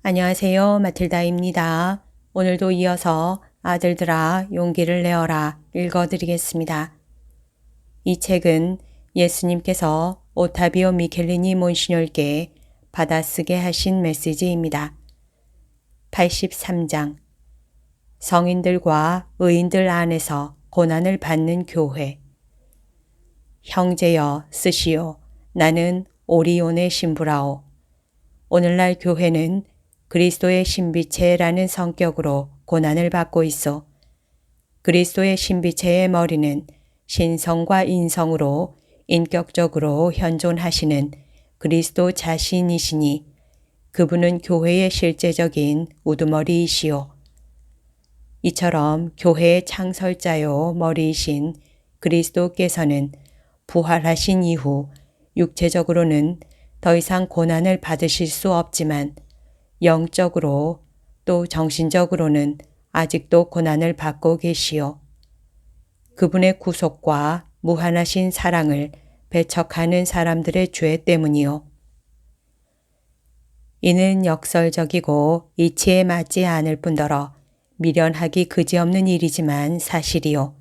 안녕하세요. 마틸다입니다. 오늘도 이어서 아들들아 용기를 내어라 읽어드리겠습니다. 이 책은 예수님께서 오타비오 미켈리니 몬시뇰께 받아쓰게 하신 메시지입니다. 83장 성인들과 의인들 안에서 고난을 받는 교회. 형제여 쓰시오. 나는 오리온의 신부라오. 오늘날 교회는 그리스도의 신비체라는 성격으로 고난을 받고 있어. 그리스도의 신비체의 머리는 신성과 인성으로 인격적으로 현존하시는 그리스도 자신이시니 그분은 교회의 실제적인 우두머리이시오. 이처럼 교회의 창설자요 머리이신 그리스도께서는 부활하신 이후 육체적으로는 더 이상 고난을 받으실 수 없지만 영적으로 또 정신적으로는 아직도 고난을 받고 계시오. 그분의 구속과 무한하신 사랑을 배척하는 사람들의 죄 때문이요. 이는 역설적이고 이치에 맞지 않을 뿐더러 미련하기 그지없는 일이지만 사실이요.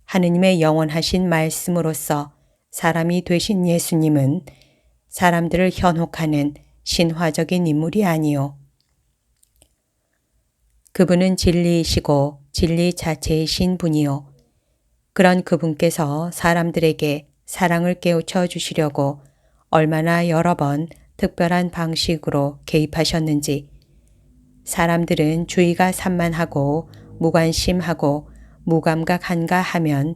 하느님의 영원하신 말씀으로서 사람이 되신 예수님은 사람들을 현혹하는 신화적인 인물이 아니요. 그분은 진리이시고 진리 자체이신 분이요. 그런 그분께서 사람들에게 사랑을 깨우쳐 주시려고 얼마나 여러 번 특별한 방식으로 개입하셨는지 사람들은 주의가 산만하고 무관심하고 무감각한가 하면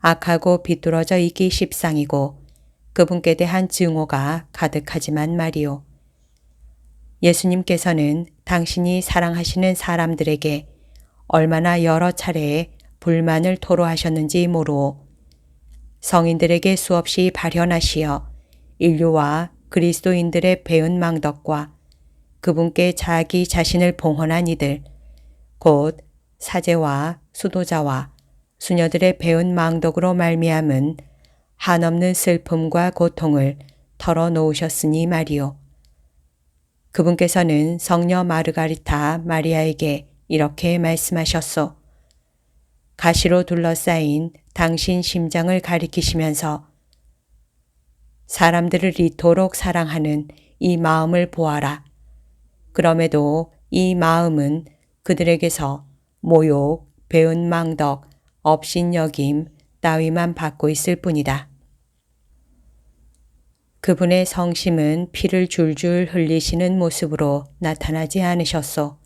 악하고 비뚤어져 있기 십상이고 그분께 대한 증오가 가득하지만 말이요. 예수님께서는 당신이 사랑하시는 사람들에게 얼마나 여러 차례 불만을 토로하셨는지 모르오. 성인들에게 수없이 발현하시어 인류와 그리스도인들의 배은 망덕과 그분께 자기 자신을 봉헌한 이들, 곧 사제와 수도자와 수녀들의 배은 망덕으로 말미암은 한없는 슬픔과 고통을 털어놓으셨으니 말이오. 그분께서는 성녀 마르가리타 마리아에게 이렇게 말씀하셨소. 가시로 둘러싸인 당신 심장을 가리키시면서 사람들을 이토록 사랑하는 이 마음을 보아라. 그럼에도 이 마음은 그들에게서 모욕, 배은 망덕, 업신여김 따위만 받고 있을 뿐이다. 그분의 성심은 피를 줄줄 흘리시는 모습으로 나타나지 않으셨소.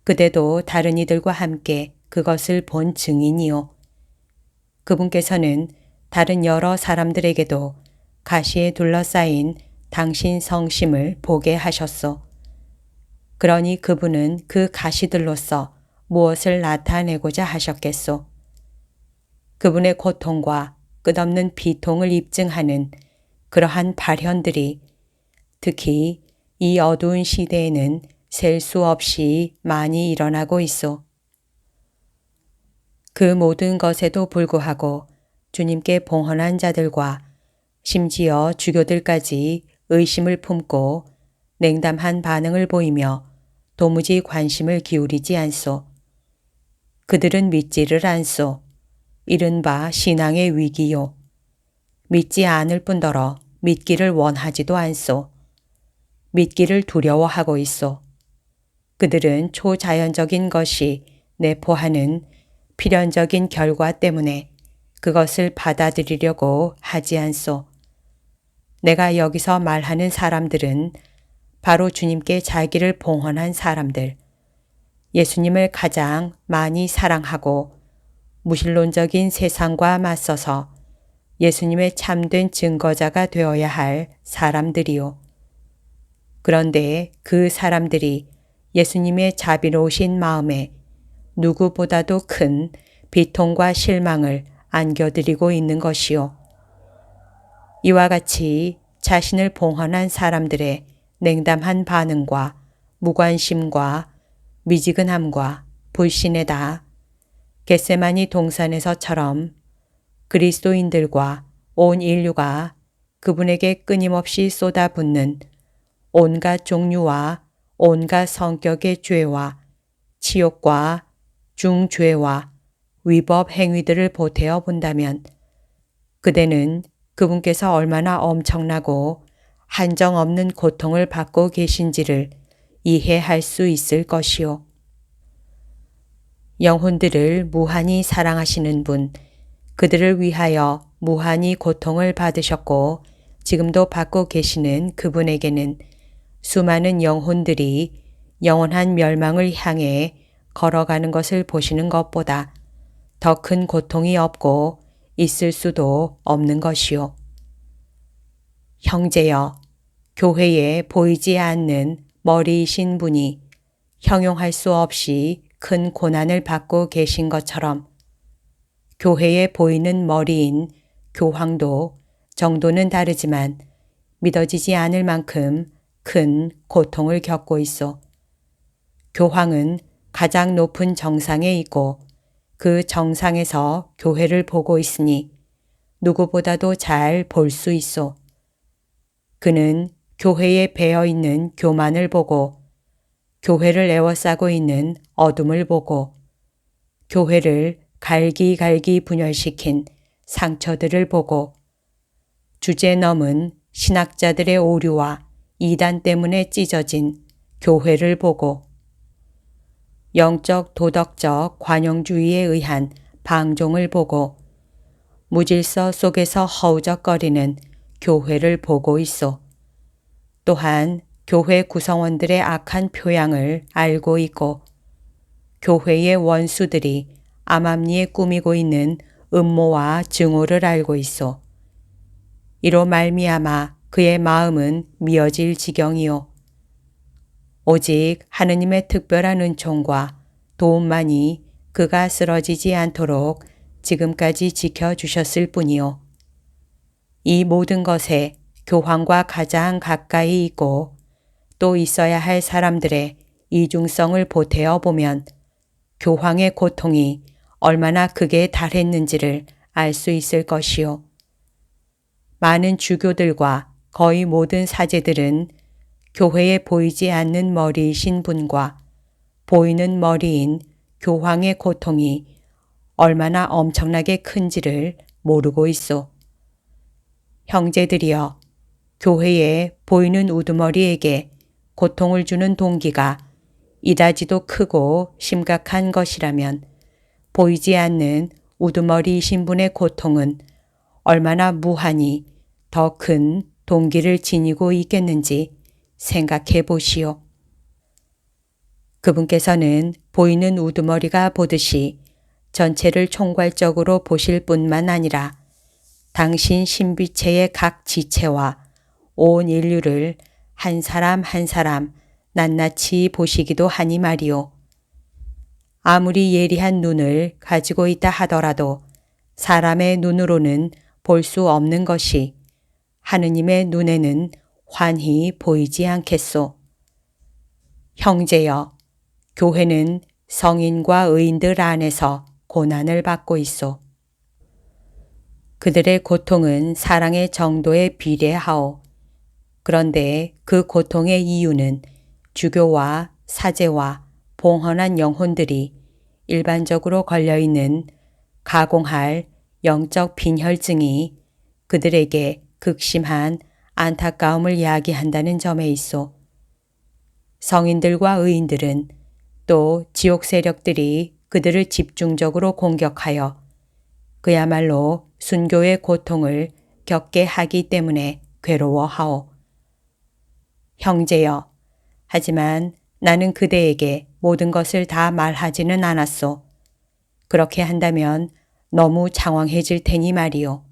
그대도 다른 이들과 함께 그것을 본 증인이요. 그분께서는 다른 여러 사람들에게도 가시에 둘러싸인 당신 성심을 보게 하셨소. 그러니 그분은 그 가시들로서 무엇을 나타내고자 하셨겠소. 그분의 고통과 끝없는 비통을 입증하는 그러한 발현들이 특히 이 어두운 시대에는 셀 수 없이 많이 일어나고 있소. 그 모든 것에도 불구하고 주님께 봉헌한 자들과 심지어 주교들까지 의심을 품고 냉담한 반응을 보이며 도무지 관심을 기울이지 않소. 그들은 믿지를 않소. 이른바 신앙의 위기요. 믿지 않을 뿐더러 믿기를 원하지도 않소. 믿기를 두려워하고 있소. 그들은 초자연적인 것이 내포하는 필연적인 결과 때문에 그것을 받아들이려고 하지 않소. 내가 여기서 말하는 사람들은 바로 주님께 자기를 봉헌한 사람들, 예수님을 가장 많이 사랑하고 무신론적인 세상과 맞서서 예수님의 참된 증거자가 되어야 할 사람들이요. 그런데 그 사람들이 예수님의 자비로우신 마음에 누구보다도 큰 비통과 실망을 안겨드리고 있는 것이요. 이와 같이 자신을 봉헌한 사람들의 냉담한 반응과 무관심과 미지근함과 불신에다 겟세마니 동산에서처럼 그리스도인들과 온 인류가 그분에게 끊임없이 쏟아붓는 온갖 종류와 온갖 성격의 죄와 치욕과 중죄와 위법 행위들을 보태어 본다면 그대는 그분께서 얼마나 엄청나고 한정없는 고통을 받고 계신지를 이해할 수 있을 것이요. 영혼들을 무한히 사랑하시는 분, 그들을 위하여 무한히 고통을 받으셨고 지금도 받고 계시는 그분에게는 수많은 영혼들이 영원한 멸망을 향해 걸어가는 것을 보시는 것보다 더 큰 고통이 없고 있을 수도 없는 것이요. 형제여, 교회에 보이지 않는 머리이신 분이 형용할 수 없이 큰 고난을 받고 계신 것처럼 교회에 보이는 머리인 교황도 정도는 다르지만 믿어지지 않을 만큼 큰 고통을 겪고 있어. 교황은 가장 높은 정상에 있고 그 정상에서 교회를 보고 있으니 누구보다도 잘 볼 수 있어. 그는 교회에 배어 있는 교만을 보고 교회를 에워싸고 있는 어둠을 보고 교회를 갈기갈기 분열시킨 상처들을 보고 주제 넘은 신학자들의 오류와 이단 때문에 찢어진 교회를 보고 영적 도덕적 관용주의에 의한 방종을 보고 무질서 속에서 허우적거리는 교회를 보고 있어. 또한 교회 구성원들의 악한 표양을 알고 있고 교회의 원수들이 암암리에 꾸미고 있는 음모와 증오를 알고 있어. 이로 말미암아 그의 마음은 미어질 지경이요. 오직 하느님의 특별한 은총과 도움만이 그가 쓰러지지 않도록 지금까지 지켜주셨을 뿐이요. 이 모든 것에 교황과 가장 가까이 있고 또 있어야 할 사람들의 이중성을 보태어 보면 교황의 고통이 얼마나 극에 달했는지를 알 수 있을 것이요. 많은 주교들과 거의 모든 사제들은 교회에 보이지 않는 머리이신 분과 보이는 머리인 교황의 고통이 얼마나 엄청나게 큰지를 모르고 있어. 형제들이여, 교회에 보이는 우두머리에게 고통을 주는 동기가 이다지도 크고 심각한 것이라면 보이지 않는 우두머리이신 분의 고통은 얼마나 무한히 더 큰 동기를 지니고 있겠는지 생각해 보시오. 그분께서는 보이는 우두머리가 보듯이 전체를 총괄적으로 보실 뿐만 아니라 당신 신비체의 각 지체와 온 인류를 한 사람 한 사람 낱낱이 보시기도 하니 말이오. 아무리 예리한 눈을 가지고 있다 하더라도 사람의 눈으로는 볼 수 없는 것이 하느님의 눈에는 환히 보이지 않겠소. 형제여, 교회는 성인과 의인들 안에서 고난을 받고 있소. 그들의 고통은 사랑의 정도에 비례하오. 그런데 그 고통의 이유는 주교와 사제와 봉헌한 영혼들이 일반적으로 걸려있는 가공할 영적 빈혈증이 그들에게 극심한 안타까움을 야기한다는 점에 있어. 성인들과 의인들은 또 지옥 세력들이 그들을 집중적으로 공격하여 그야말로 순교의 고통을 겪게 하기 때문에 괴로워하오. 형제여, 하지만 나는 그대에게 모든 것을 다 말하지는 않았소. 그렇게 한다면 너무 장황해질 테니 말이오.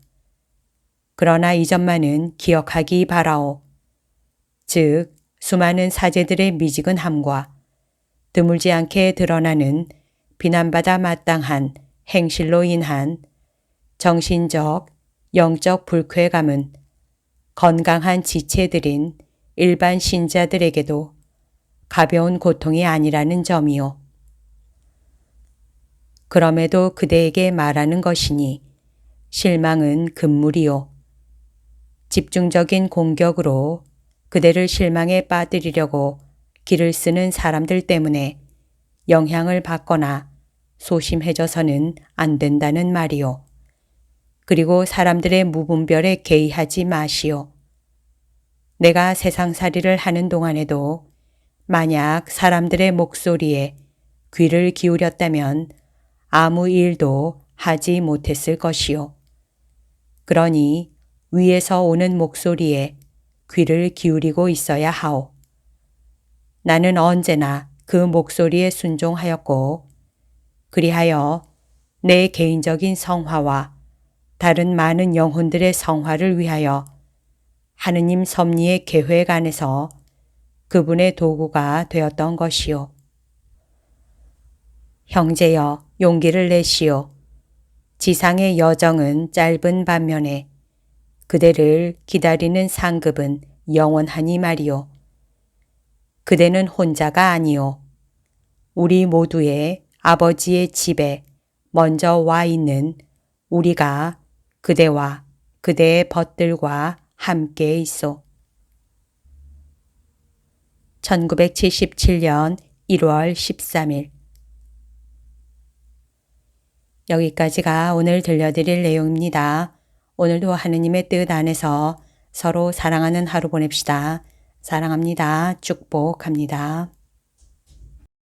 그러나 이 점만은 기억하기 바라오. 즉, 수많은 사제들의 미지근함과 드물지 않게 드러나는 비난받아 마땅한 행실로 인한 정신적, 영적 불쾌감은 건강한 지체들인 일반 신자들에게도 가벼운 고통이 아니라는 점이요. 그럼에도 그대에게 말하는 것이니 실망은 금물이요. 집중적인 공격으로 그대를 실망에 빠뜨리려고 길을 쓰는 사람들 때문에 영향을 받거나 소심해져서는 안 된다는 말이요. 그리고 사람들의 무분별에 개의하지 마시오. 내가 세상살이를 하는 동안에도 만약 사람들의 목소리에 귀를 기울였다면 아무 일도 하지 못했을 것이요. 그러니 위에서 오는 목소리에 귀를 기울이고 있어야 하오. 나는 언제나 그 목소리에 순종하였고, 그리하여 내 개인적인 성화와 다른 많은 영혼들의 성화를 위하여 하느님 섭리의 계획 안에서 그분의 도구가 되었던 것이요. 형제여, 용기를 내시오. 지상의 여정은 짧은 반면에 그대를 기다리는 상급은 영원하니 말이오. 그대는 혼자가 아니오. 우리 모두의 아버지의 집에 먼저 와 있는 우리가 그대와 그대의 벗들과 함께 있어. 1977년 1월 13일. 여기까지가 오늘 들려드릴 내용입니다. 오늘도 하느님의 뜻 안에서 서로 사랑하는 하루 보냅시다. 사랑합니다. 축복합니다.